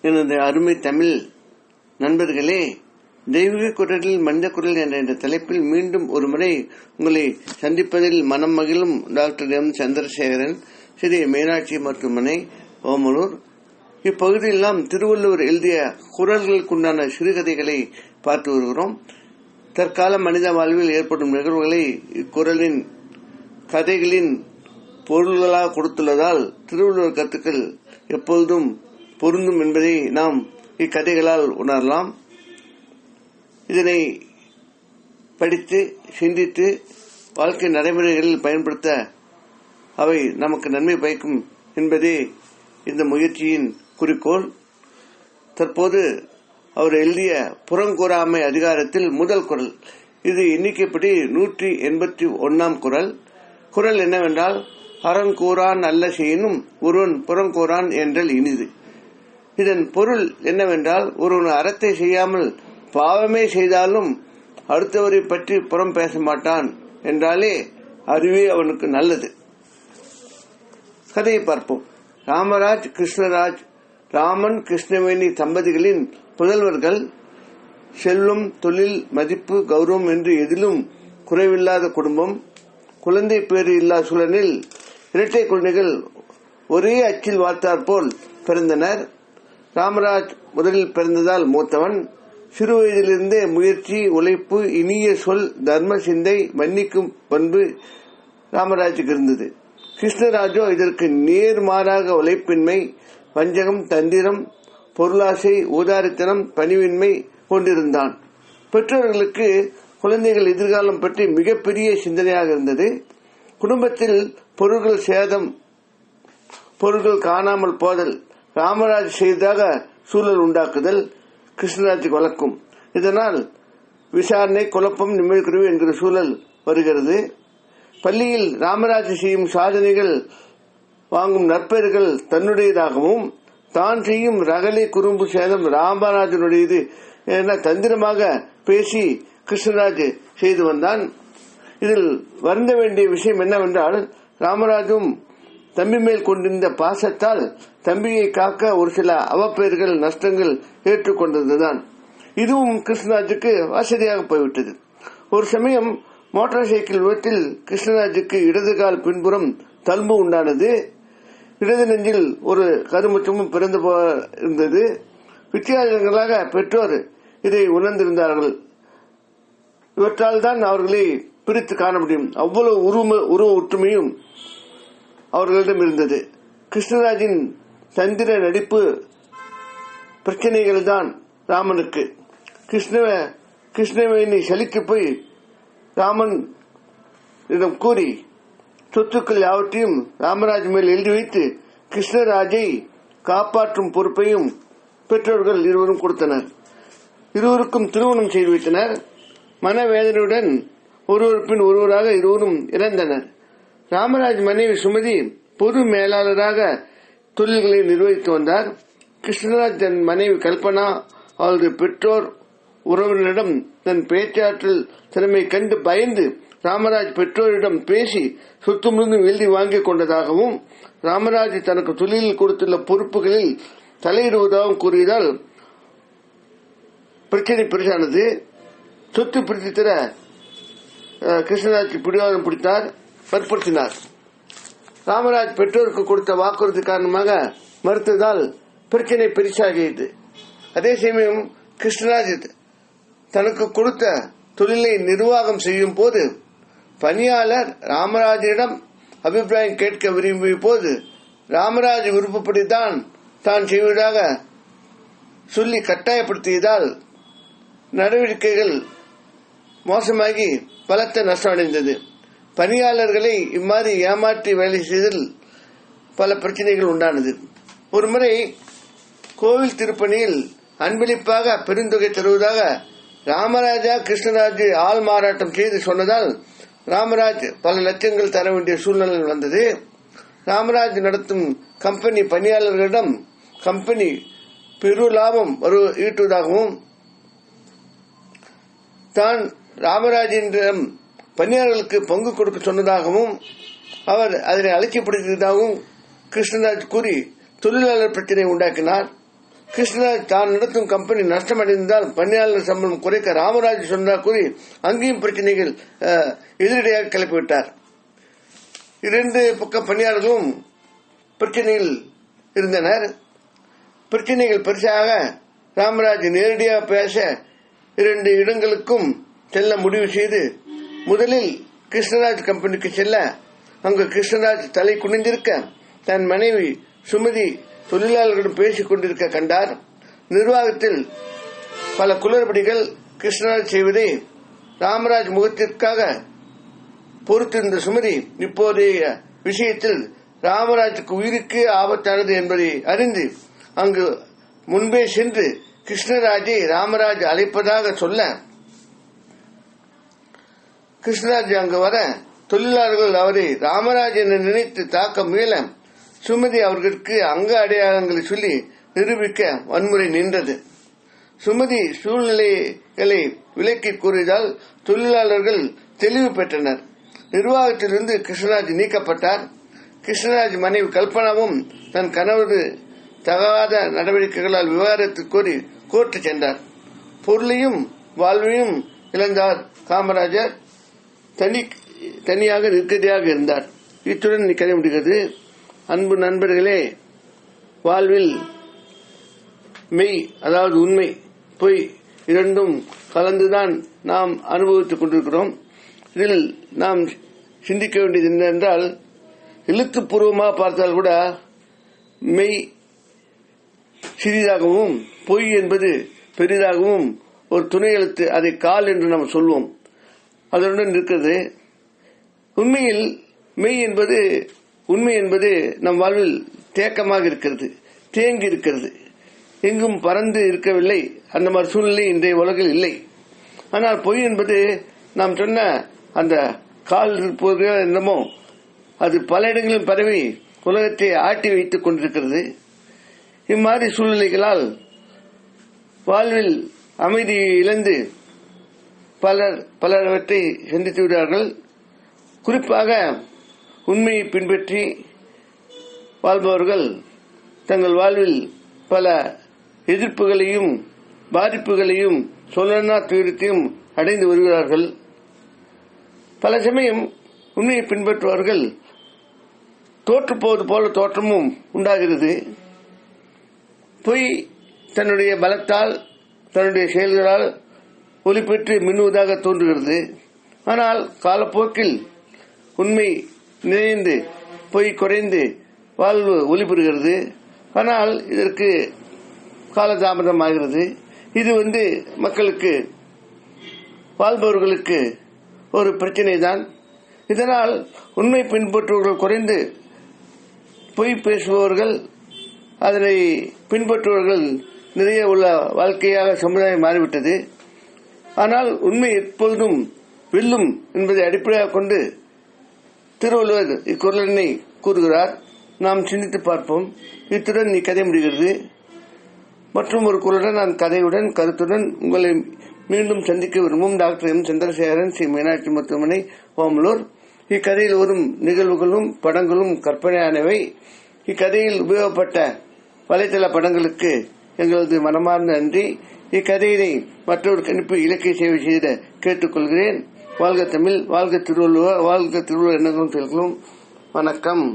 எனது அருமை தமிழ் நண்பர்களே, தெய்வீக குரலில் மனித குரல் என்ற தலைப்பில் மீண்டும் ஒரு முறை உங்களை சந்திப்பதில் மனம் மகிழும் டாக்டர் எம் சந்திரசேகரன், ஸ்ரீ மீனாட்சி மருத்துவமனை, ஓமலூர். இப்பகுதியில் நாம் திருவள்ளுவர் எழுதிய குரல்களுக்குண்டான சிறுகதைகளை பார்த்து வருகிறோம். தற்கால மனித வாழ்வில் ஏற்படும் நிகழ்வுகளை இக்குறளின் கதைகளின் பொருள்களாக கொடுத்துள்ளதால் திருவள்ளுவர் கருத்துக்கள் எப்பொழுதும் பொருந்தும் என்பதை நாம் இக்கதைகளால் உணரலாம். இதனை படித்து சிந்தித்து வாழ்க்கை நடைமுறைகளில் பயன்படுத்த அவை நமக்கு நன்மை பயக்கும் என்பதே இந்த முயற்சியின் குறிக்கோள். தற்போது அவர் எழுதிய புறங்கூறாமை அதிகாரத்தில் முதல் குறள். இது எண்ணிக்கைப்படி 181ஆம் குறள். குறள் என்னவென்றால், அறங்கூறான் அல்ல செய்யினும் ஒருவன் புறங்கூறான் என்றல் இனிது. இதன் பொருள் என்னவென்றால், ஒருவன் அறத்தை செய்யாமல் பாவமே செய்தாலும் அடுத்தவரை பற்றி புறம் பேச மாட்டான் என்றாலே அதுவே அவனுக்கு நல்லது. கதையை பார்ப்போம். ராமராஜ் கிருஷ்ணராஜ் ராமன் கிருஷ்ணவேணி தம்பதிகளின் புதல்வர்கள். செல்வம், தொழில், மதிப்பு, கௌரவம் என்று எதிலும் குறைவில்லாத குடும்பம். குழந்தை பேறு இல்லா சூழலில் இரட்டை குழந்தைகள் ஒரே அச்சில் வார்த்தாற் போல் பிறந்தனர். ராமராஜ் முதலில் பிறந்ததால் மூத்தவன். சிறு வயதிலிருந்தே முயற்சி, உழைப்பு, இனிய சொல், தர்ம சிந்தை, மன்னிக்கும் பண்பு ராமராஜுக்கு இருந்தது. கிருஷ்ணராஜோ இதற்கு நேர்மாறாக உழைப்பின்மை, வஞ்சகம், தந்திரம், பொருளாசை, ஊதாரித்தனம், பணிவின்மை கொண்டிருந்தான். பெற்றோர்களுக்கு குழந்தைகள் எதிர்காலம் பற்றி மிகப்பெரிய சிந்தனையாக இருந்தது. குடும்பத்தில் பொருள்கள் சேதம், பொருள்கள் காணாமல் போதல், ராமராஜ் செய்ததாக சூழல் உண்டாக்குதல் கிருஷ்ணராஜுக்கு வழக்கம். இதனால் விசாரணை, குழப்பம், நிம்மதிக்குறைவு என்கிற சூழல் வருகிறது. பள்ளியில் ராமராஜ் செய்யும் சாதனைகள், வாங்கும் நற்பெயர்கள் தன்னுடையதாகவும், தான் செய்யும் ரகலை, குறும்பு, சேதம் ராமராஜனுடையது என தந்திரமாக பேசி கிருஷ்ணராஜ் செய்து வந்தான். இதில் வருந்த வேண்டிய விஷயம் என்னவென்றால், ராமராஜும் தம்பி மேல் கொண்டிருந்த பாசத்தால் தம்பியை காக்க ஒரு சில அவப்பெயர்கள், நஷ்டங்கள் ஏற்றுக்கொண்டதுதான். இதுவும் கிருஷ்ணராஜுக்கு வசதியாக போய்விட்டது. ஒரு சமயம் மோட்டார் சைக்கிள் விபத்தில் கிருஷ்ணராஜுக்கு இடது கால் பின்புறம் தழும்பு உண்டானது. இடது நெஞ்சில் ஒரு கருமுற்றமும் பிறந்து இருந்தது. வித்தியாசங்களாக பெற்றோர் இதை உணர்ந்திருந்தார்கள். இவற்றால் தான் அவர்களை பிரித்து காண முடியும். அவ்வளவு உருவ ஒற்றுமையும் அவர்களிடம் இருந்தது. கிருஷ்ணராஜின் தந்திர நடிப்பு பிரச்சனைகள் தான் ராமனுக்கு. கிருஷ்ணவேணி சலிக்கு போய் ராமன் இடம் கூறி சொத்துக்கள் யாவற்றையும் ராமராஜ் மேல் எழுதி வைத்து கிருஷ்ணராஜை காப்பாற்றும் பொறுப்பையும் பெற்றோர்கள் இருவரும் கொடுத்தனர். இருவருக்கும் திருமணம் செய்து வைத்தனர். மனவேதனையுடன் ஒருவர் பின் ஒருவராக இருவரும் இறந்தனர். ராமராஜ் மனைவி சுமதி பொது மேலாளராக தொழில்களை நிர்வகித்து வந்தார். கிருஷ்ணராஜ் தன் மனைவி கல்பனா அவரது பெற்றோர் உறவினரிடம் தன் பேச்சாற்றல் திறமை கண்டு பயந்து ராமராஜ் பெற்றோரிடம் பேசி சொத்து முழுதும் எழுதி வாங்கிக் கொண்டதாகவும், ராமராஜ் தனக்கு தொழிலில் கொடுத்துள்ள பொறுப்புகளில் தலையிடுவதாகவும் கூறியதால் பிரச்சனை பெருசானது. சொத்து பிரித்து தர கிருஷ்ணராஜ் பிடிவாதம் பிடித்தார், வற்புறுத்தினார். ராமராஜ் பெற்றோருக்கு கொடுத்த வாக்குறுதி காரணமாக மறுத்ததால் பிரச்சனை பெருசாகியது. அதே சமயம் கிருஷ்ணராஜ் தனக்கு கொடுத்த தொழிலை நிர்வாகம் செய்யும் போது பணியாளர் ராமராஜிடம் அபிப்பிராயம் கேட்க விரும்பிய போது ராமராஜ் விருப்பப்படித்தான் தான் செய்வதாக சொல்லி கட்டாயப்படுத்தியதால் நடவடிக்கைகள் மோசமாகி பலத்த நஷ்டம் அடைந்தது. பணியாளர்களை இம்மாதிரி ஏமாற்றி வேலை செய்தல் பல பிரச்சனைகள் உண்டானது. ஒருமுறை கோவில் திருப்பணியில் அன்பளிப்பாக பெருந்தொகை தருவதாக ராமராஜா கிருஷ்ணராஜ் ஆள் மாறாட்டம் செய்து சொன்னதால் ராமராஜ் பல லட்சங்கள் தர வேண்டிய சூழ்நிலை வந்தது. ராமராஜ் நடத்தும் கம்பெனி பணியாளர்களிடம் கம்பெனி பெரு லாபம் ஈட்டுவதாகவும், தான் ராமராஜிடம் பணியாளர்களுக்கு பங்கு கொடுக்க சொன்னதாகவும், அவர் அதனை அலட்சியப்படுத்தியதாகவும் கிருஷ்ணராஜ் கூறி தொழிலாளர் பிரச்சனை உண்டாக்கினார். கிருஷ்ணராஜ் தான் நடத்தும் கம்பெனி நஷ்டமடைந்தால் பணியாளர் சம்பளம் குறைக்க ராமராஜ் சொன்னார் கூறி அங்கேயும் பிரச்சனைகள் எதிரடியாக கிளப்பிவிட்டார். 2 பக்க பணியாளர்களும் பிரச்சனையில் இருந்தனர். பிரச்சனைகள் பெருசாக ராமராஜ் நேரடியாக பேச 2 இடங்களுக்கும் செல்ல முடிவு செய்து முதலில் கிருஷ்ணராஜ் கம்பெனிக்கு செல்ல அங்கு கிருஷ்ணராஜ் தலை குனிந்திருக்க தன் மனைவி சுமதி தொழிலாளர்களிடம் பேசிக் கொண்டிருக்க கண்டார். நிர்வாகத்தில் பல குளறுபடிகள் கிருஷ்ணராஜ் செய்வதை ராமராஜ் முகத்திற்காக பொறுத்திருந்த சுமதி இப்போதைய விஷயத்தில் ராமராஜுக்கு உயிருக்கு ஆபத்தானது என்பதை அறிந்து அங்கு முன்பே சென்று கிருஷ்ணராஜை ராமராஜ் அழைப்பதாக சொல்ல கிருஷ்ணராஜ் அங்கு வர தொழிலாளர்கள் அவரை ராமராஜ் என நினைத்து தாக்க முயல சுமதி அவர்களுக்கு அங்க அடையாளங்களை சொல்லி நிரூபிக்க வன்முறை நின்றது. சுமதி சூழ்நிலைகளை விலக்கி கூறியதால் தொழிலாளர்கள் தெளிவு பெற்றனர். நிர்வாகத்திலிருந்து கிருஷ்ணராஜ் நீக்கப்பட்டார். கிருஷ்ணராஜ் மனைவி கல்பனாவும் தன் கணவர் தகாத நடவடிக்கைகளால் விவாகரத்து கோரி கோர்ட்டு சென்றார். பொருளையும் வாழ்வையும் இழந்தார். காமராஜர் தனியாக நிற்கதியாக இருந்தார். இத்துடன் கதை முடிகிறது. அன்பு நண்பர்களே, வாழ்வில் மெய் அதாவது உண்மை பொய் இரண்டும் கலந்துதான் நாம் அனுபவித்துக் கொண்டிருக்கிறோம். இதில் நாம் சிந்திக்க வேண்டியது என்னவென்றால், எழுத்துப்பூர்வமாக பார்த்தால் கூட மெய் சிறிதாகவும் பொய் என்பது பெரிதாகவும் ஒரு துணை எழுத்து, அதை கால் என்று நாம் சொல்வோம், அதனுடன் இருக்கிறது. உண்மையில் மெய் என்பது உண்மை என்பது நம் வாழ்வில் தேக்கமாக இருக்கிறது, தேங்கி இருக்கிறது, எங்கும் பறந்து இருக்கவில்லை. அந்த மாதிரி சூழ்நிலை இன்றைய உலகில் இல்லை. ஆனால் பொய் என்பது நாம் சொன்ன அந்த கால் இருப்பது என்னமோ அது பல இடங்களிலும் பரவி உலகத்தை ஆட்டி வைத்துக் கொண்டிருக்கிறது. இம்மாதிரி சூழ்நிலைகளால் வாழ்வில் அமைதியை இழந்து பலவற்றை சந்தித்து விடுவார்கள். குறிப்பாக உண்மையை பின்பற்றி வாழ்பவர்கள் தங்கள் வாழ்வில் பல எதிர்ப்புகளையும் பாதிப்புகளையும் சொல்லனா துயரத்தையும் அடைந்து வருகிறார்கள். பல சமயம் உண்மையை பின்பற்றுபவர்கள் தோற்று போவது போல தோற்றமும் உண்டாகிறது. பொய் தன்னுடைய பலத்தால் தன்னுடைய செயல்களால் ஒளி பெற்று மின்னுவதாக தோன்றுகிறது. ஆனால் காலப்போக்கில் உண்மை நிறைந்து பொய் குறைந்து வாழ்வு ஒளி பெறுகிறது. ஆனால் இதற்கு காலதாமதமாகிறது. இது மக்களுக்கு வாழ்பவர்களுக்கு ஒரு பிரச்சனை தான். இதனால் உண்மை பின்பற்றுபவர்கள் குறைந்து பொய் பேசுபவர்கள் அதனை பின்பற்றுபவர்கள் நிறைய உள்ள வாழ்க்கையாக சமுதாயம் மாறிவிட்டது. ஆனால் உண்மை எப்பொழுதும் வெல்லும் என்பதை அடிப்படையாக கொண்டு திருவள்ளுவர் இக்குறளினை கூறுகிறார். நாம் சிந்தித்து பார்ப்போம். இத்துடன் கதை முடிகிறது. மற்றும் ஒரு குரலுடன் நான் கதையுடன் கருத்துடன் உங்களை மீண்டும் சந்திக்க விரும்பும் டாக்டர் எம் சந்திரசேகரன், ஸ்ரீ மீனாட்சி மருத்துவமனை, ஓமலூர். இக்கதையில் வரும் நிகழ்வுகளும் படங்களும் கற்பனையானவை. இக்கதையில் உபயோகப்பட்ட வலைதள படங்களுக்கு எங்களது மனமார்ந்த நன்றி. இக்கதையினை மற்றவருக்கு அனுப்பி இலக்கிய சேவை செய்த கேட்டுக்கொள்கிறேன். வாழ்க தமிழ், வாழ்க திருவள்ளுவர், வாழ்க திருவள்ளுவர் எண்ணங்களும் செயல்களும். வணக்கம்.